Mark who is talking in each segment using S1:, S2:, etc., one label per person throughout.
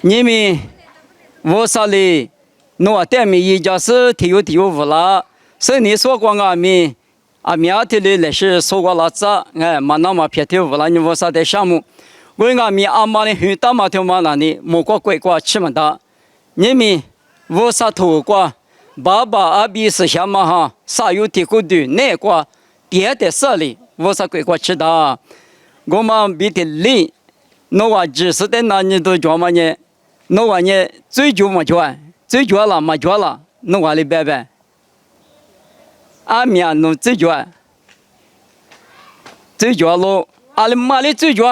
S1: 你们我啥哩？我带米一家是体育无啦，是你说过阿米。明天的来是说过了子，马那么偏体无啦，你我啥的项目？我阿米阿妈的很大嘛条嘛那里，莫过鬼过吃么的。你们我啥头过？爸爸阿比是什么哈？啥有体育的那个别的事哩，我啥鬼过吃的？我们比的哩，我只是在那里都叫么呢？我呢最久么叫？最久了么叫了？我哩拜拜。阿面弄最久，最久喽！阿哩妈哩最久，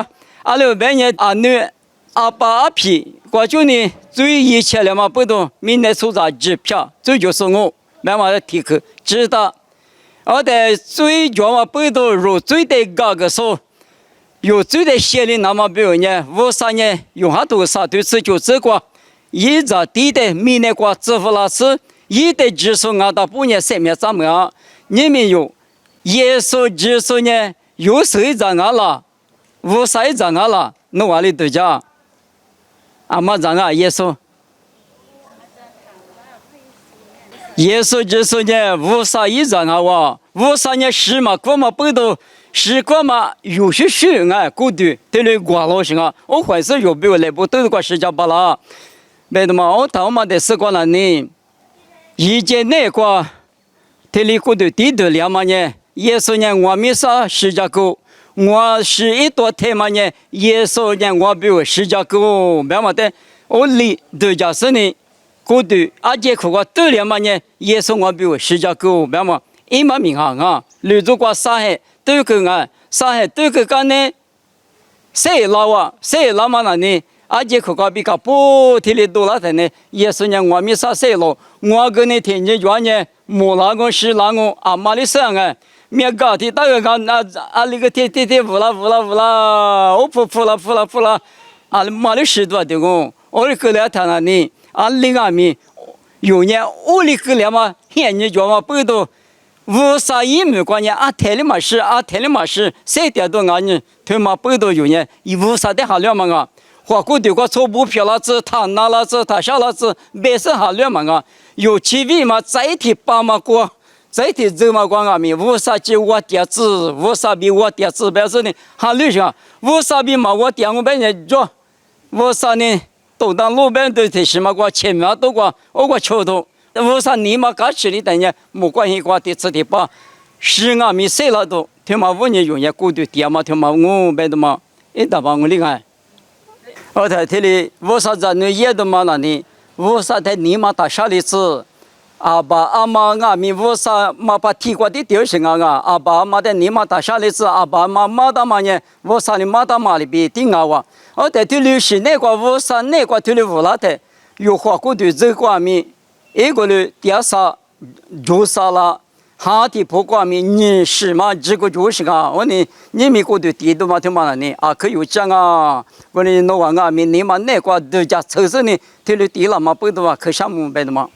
S1: 阿哩半夜阿女阿爸阿皮，过去呢最一切了嘛不懂，明天出啥机票，最久是我，慢慢的提课知道。我的最久嘛不懂，如最的高个数，有最的写的那么表呢，我啥呢？用下多少对此就这个，一直地的明年过支付了是。一的技术俺到半年3面怎么样？你们有耶稣技术呢？有谁在俺了？无谁在俺了？那我里对家，俺们在俺耶稣，耶稣技术呢？无啥一在俺哇？无啥呢？是嘛？过嘛不都？是过嘛？有些事俺过的，对了挂了是啊？我还是有比我来不都是过时间不啦？别的嘛，我他妈的是过了呢。以前那个，这里过的地头了嘛呢？耶稣呢，我没啥时间过，我是一多天嘛呢？耶稣呢，我比我时间过，别嘛的，我离对家是呢，过的阿姐苦个对了嘛呢？耶稣我比我时间过，别嘛，一嘛名行啊，留住个啥海对个啊，啥海对个干呢？谁老啊？谁老嘛那呢？阿姐苦个比较不提里多了的呢？耶稣呢，我没啥谁了。我跟你天天讲呢，莫那个是那个阿妈的生啊，面搞的大个讲那那个天乌啦，我扑啦，阿妈的10多的个，我的过来他那里，阿里阿米有年我的过来嘛，现你讲嘛不多，无啥也没关系，阿台里嘛是，谁点多俺呢？他嘛不多有年，无啥的好了嘛啊。花过的个错不漂了子，他拿了子，他下了子，没事好了嘛啊！有机会嘛，再提爸妈过，再提走嘛过阿米，无啥就我爹子，无啥比我爹子表示呢，好了是啊，无啥比嘛我爹我本人做，无啥呢，都当路边都提什么过，前面都过，我过桥头，无啥你嘛搞起的等下，没关系过的吃的吧，是阿米谁了都，听嘛5年用也过的爹嘛，听嘛我别的嘛，一大帮我厉害。我在这里，我啥子你也都嘛那里，我啥在你嘛打啥里子，阿爸阿妈阿咪我啥嘛把提过的丢是阿爸阿妈在你嘛打啥里子，阿爸阿妈嘛打嘛呢，我啥的嘛打嘛里边顶我在这里是那个我啥那个这里无啦的，有花过的这个阿咪，一个里第啥做啥了。哈的不管咪你是嘛这个就是啊，我呢你们过的地都嘛听嘛呢啊可有讲啊，我呢那话啊咪你嘛那个都家城市呢，这里地了嘛不多啊可项目白的嘛，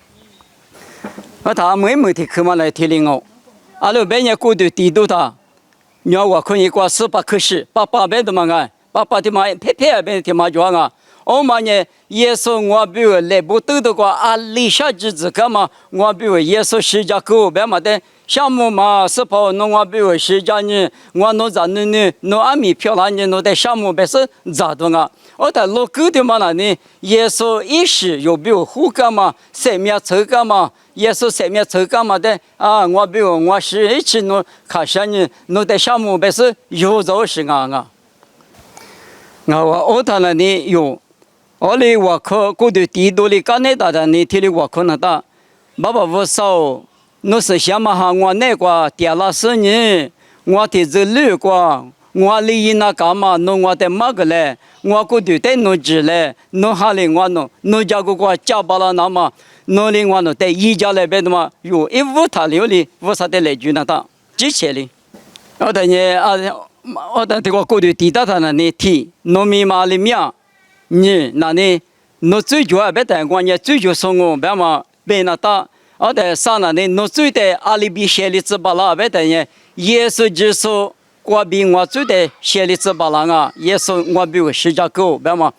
S1: 我他每天去嘛来提领我，阿拉半夜过的地都他，你要我可以过18可是爸白的嘛啊，爸的嘛偏白的嘛就啊。我嘛呢，耶稣我比如来不都的个阿里下日子干嘛？我比如耶稣世界狗别嘛的项目嘛，是跑弄我比如世界呢，我弄咋弄阿米漂亮呢，弄的项目别是咋的啊？我在路狗的嘛那呢，耶稣一时又比如胡干嘛，3面抽干嘛？耶稣3面抽干嘛的啊？我比如我是一起弄看啥呢？弄的项目别是有做事啊。我他那里有。我哩我可过的地多哩干那大的你听哩我可能大，爸爸我少，那是什么哈？我那个第拉是呢，我的这路过，我哩那干嘛？弄我的马个嘞，我过的在弄纸嘞，弄哈哩我弄家个家巴拉那么，弄哩我弄在一家那边的嘛，有一屋他里哩，屋啥的来住那大，之前哩，我等你我等这个过的地大他那里提，农民嘛里面。你那里，你最主要别带我，你最主要送我别嘛别那大，我在上那里，你最得阿里比写里子巴拉别带你，耶稣基督我比我最得写里子巴拉啊，耶稣我比我世界狗别嘛，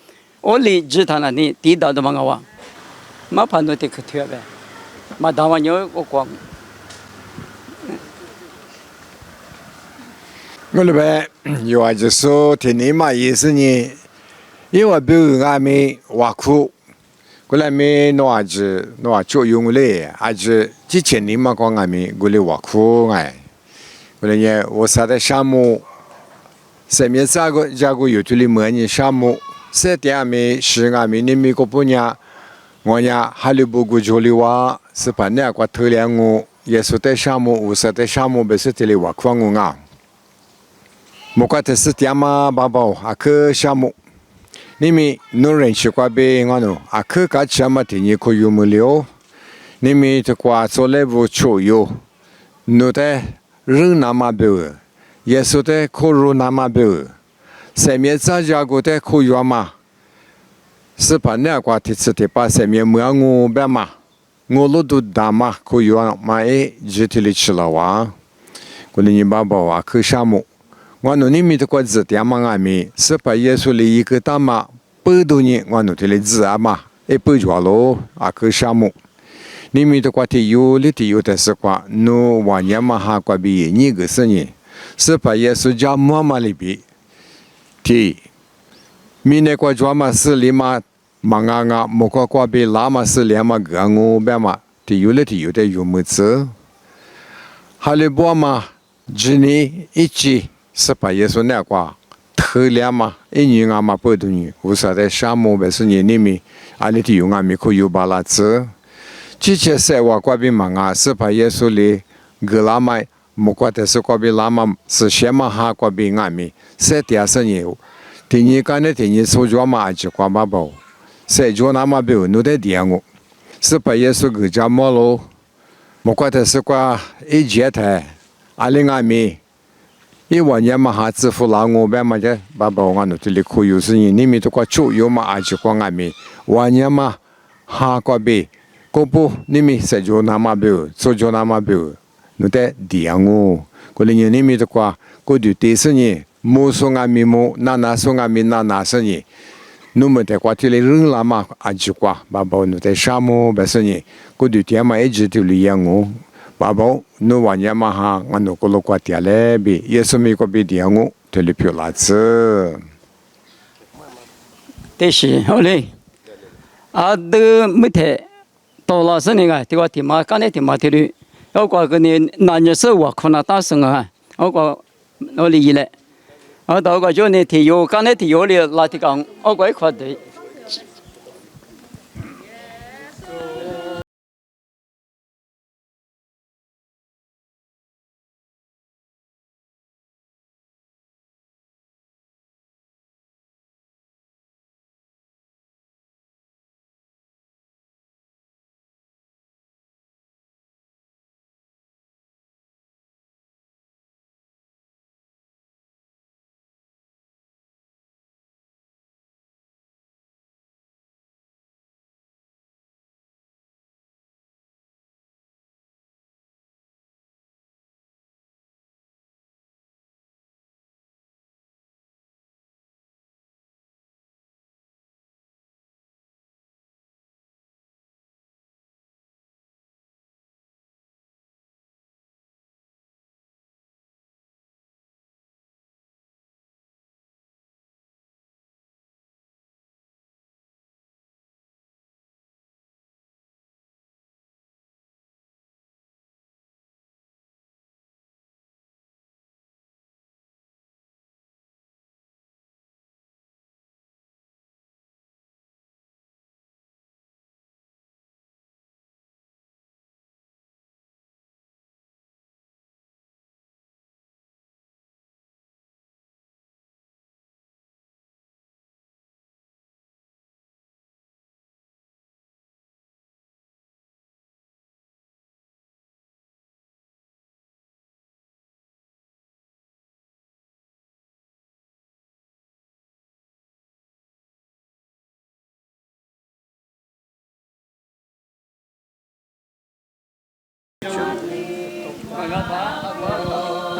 S1: 我理智他那里地道的嘛个哇，嘛判断的可特别，嘛台湾有个光。
S2: 我那边有啊，就说天天嘛也是呢，因为比如俺们挖苦，过来没弄作用嘞，还是之前你嘛讲俺们过来挖苦哎，过来呢，我啥的项目，上面这个有这里模拟项目，这点俺们是俺们你们个不呢，我呢还有不过这里挖，是把那个头两我，也是的项目，我是的项目，不是这里挖苦我啊。莫怪的是点嘛，爸爸阿克项目，你们农人去过呗，我喏阿克个项目的你可有没了？你们这个做来不出有，侬的人那么多，也是的可入那么多，上面这家个的可有嘛？是把那个的是的把上面没我别嘛，我路都大嘛可有嘛哎，具体的吃了哇，过来你爸爸阿克项目。我努你们的个字点嘛俺们是把耶稣的一个大嘛8多年我努的来字啊嘛一百多喽啊个项目你们的个的有的是个努往年嘛哈个比你个是呢是把耶稣家妈妈里比的明年个专嘛是里嘛忙啊莫个比拉嘛是两嘛个我别嘛的有的有么子哈利波嘛今年一起是把耶稣那个头两嘛，一年俺嘛8多年，无啥的项目不是年里面，阿里的用俺们可有巴拉子，之前在我这边嘛啊，是把耶稣的格拉嘛，莫怪的是这边拉嘛是先嘛哈这边俺们，在第二十年，第二干的第二收着嘛就挂嘛包，在就那么包，弄得点我，是把耶稣个家么喽，莫怪的是个一节台，阿里俺们。因为年嘛哈支付老我别嘛的，爸爸我那这里可有事情，你们都个做有嘛还是光俺们，我年嘛哈个别，个不你们实就那么别，做就那么别，那得点我，过来你们都个个就第四年，莫说俺们莫，那说俺们那是呢，你们得个这里人啦嘛还是个，爸爸那得项目不是呢，个就点嘛一直都里养我。爸爸，侬往年嘛哈，我侬个路过点嘞比，也是美国比点我，这里票拉子。
S1: 但是后来，啊，都没太到了是那个，这个地嘛，刚才地嘛这里，我讲个呢，男人是我可能大声啊，我讲我理解了，我到个就呢体育，刚才体育里拉提讲，我讲一块的。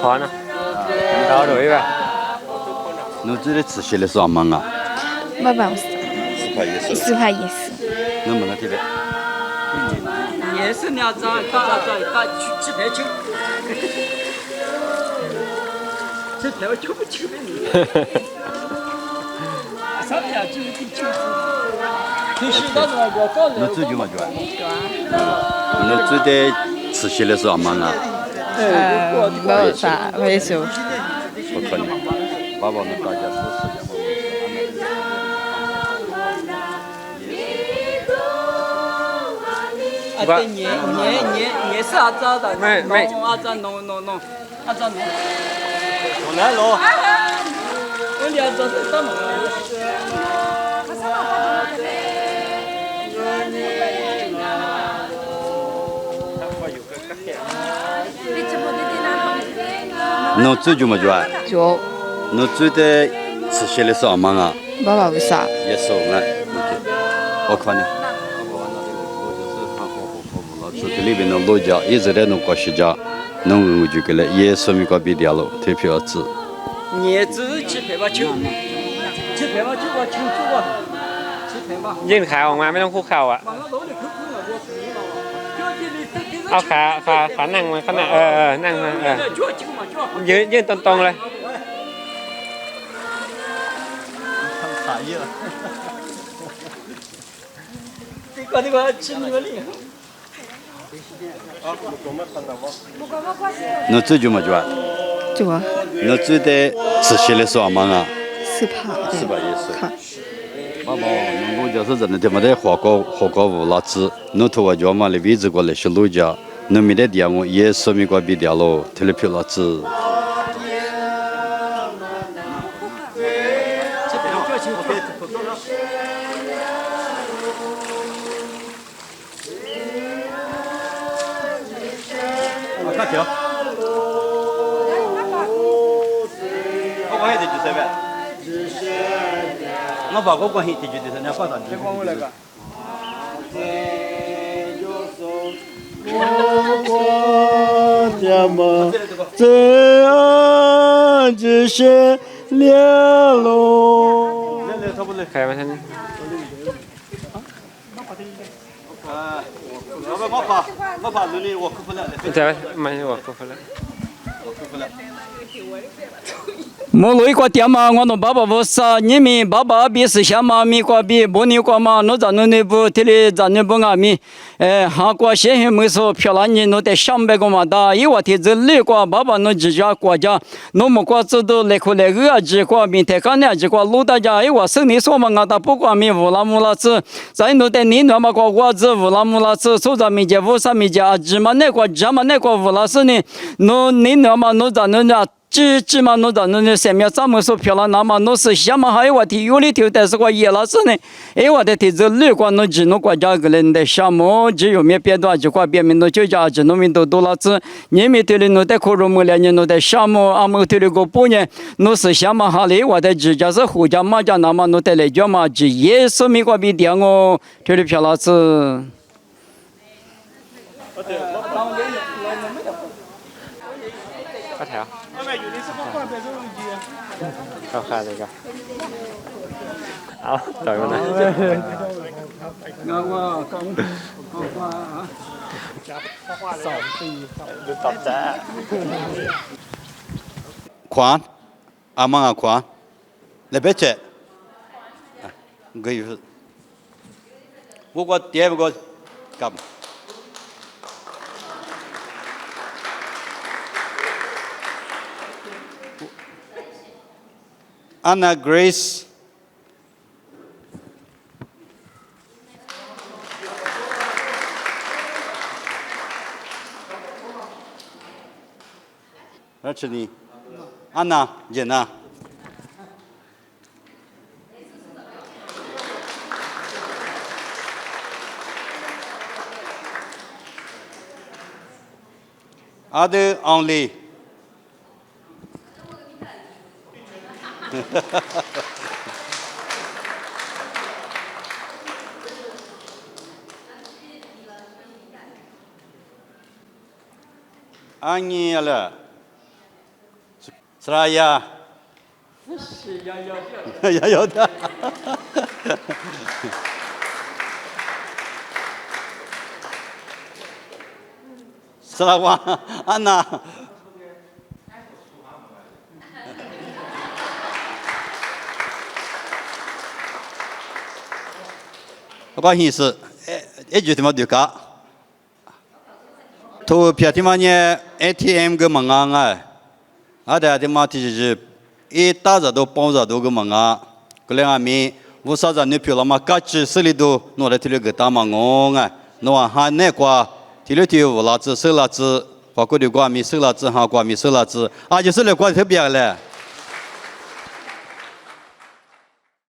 S3: khó nè đau đuổi vậy
S4: nó chỉ là chỉ là sao mà à
S5: Babam.
S4: 怕耶稣。
S5: 是怕耶稣。
S4: 能不能听得？
S1: 也是两张，打去排球，这台湾球不球的你？啥呀？就是第九次，就是那个我搞的。
S4: 那最近嘛就，那最得吃些的是什么啊？
S5: 没有啥，没手。
S4: 不可能，爸爸们大家是时间不
S1: 啊，对，年是阿扎的，阿扎弄，阿扎弄。
S3: 我来喽。
S1: 我俩这是什么？
S4: 侬最近嘛就啊？
S5: 就
S4: 侬最得吃些的是什么啊？
S5: 爸爸为啥？
S4: 耶稣啊，OK，我看你。这里边的老家一直在弄搞学家，弄我就给了，也说明个别掉了，退票子。
S1: 年子去排把球，去排把球啊，球啊，去排把。
S3: ยื่นขาออกมาไม่ต้องคุกเข่าอ่ะเอาขานั่งมาข้างหน้านั่งมายื่นตรงๆเลย
S1: 这个吃那个哩。
S4: 侬最近嘛就啊？
S5: 就啊，
S4: 侬最得吃些的是什么啊？
S5: 是怕。
S4: 是吧？也是。
S5: 看。
S4: 爸爸，侬老家是真的，他妈的花高无老子，侬头发叫嘛的位置过来是老家，侬没得地我也说明过别掉喽，退了票老子。我看条。我还得去这边。 我把我关系解决的是那发展。别管我那个。
S6: 这样只是了喽。
S3: ใครมาท่านนี้
S4: 我怕努力，我克服了。
S3: จะไม่บอกกูแล้ว
S1: 莫路一个点嘛，我侬爸爸不是，你们爸爸比是下嘛，米瓜比不尼瓜嘛，侬在侬那不提里在那不俺米，韩国现在没说漂亮人，侬得300个嘛的，一话题这里瓜爸爸侬自家国家，侬么瓜子都来口来个几瓜米太干呢，几瓜路大家一话生你说嘛，俺他不管米乌拉木拉子，在侬在你那么瓜瓜子乌拉木拉子，手上米家乌啥米家，芝麻那瓜芝麻那瓜乌拉是呢，侬你那么侬在侬那。 芝麻弄到弄的上面咱们说漂亮，那么弄是下面还有话题有里头，但是我叶老师呢，哎，我的题这绿光弄只弄国家个人的项目，只有面别多就挂别名弄就叫只弄名都多了子，你们头里弄的可容么两年弄的项目，俺们头里个半年弄是下面哈里，我的指甲是胡家马家那么弄的来叫嘛，只也说明个别点哦，头里漂亮子。
S3: ก็แถวเข้าค่าเลยก็เอาต่อยมันนะดูตอบจ้า
S4: 宽，阿妈啊宽，来别吃，可以是，我第二个干。 Anna Grace. Rachni. Anna, Jenna. Other only. Ani ala. Seraya. Ya ya. 是啦，我安娜。我意思，一句他妈对个，投票他妈呢 ATM 个门啊，的他妈就是一打着都包着都个门啊，过来阿咪，我啥子女票了嘛，嘎吱手里都拿来提了个大嘛我啊，那还那个提了提乌拉子手拉子，花过的瓜米手拉子哈瓜米手拉子，就是那瓜特别嘞。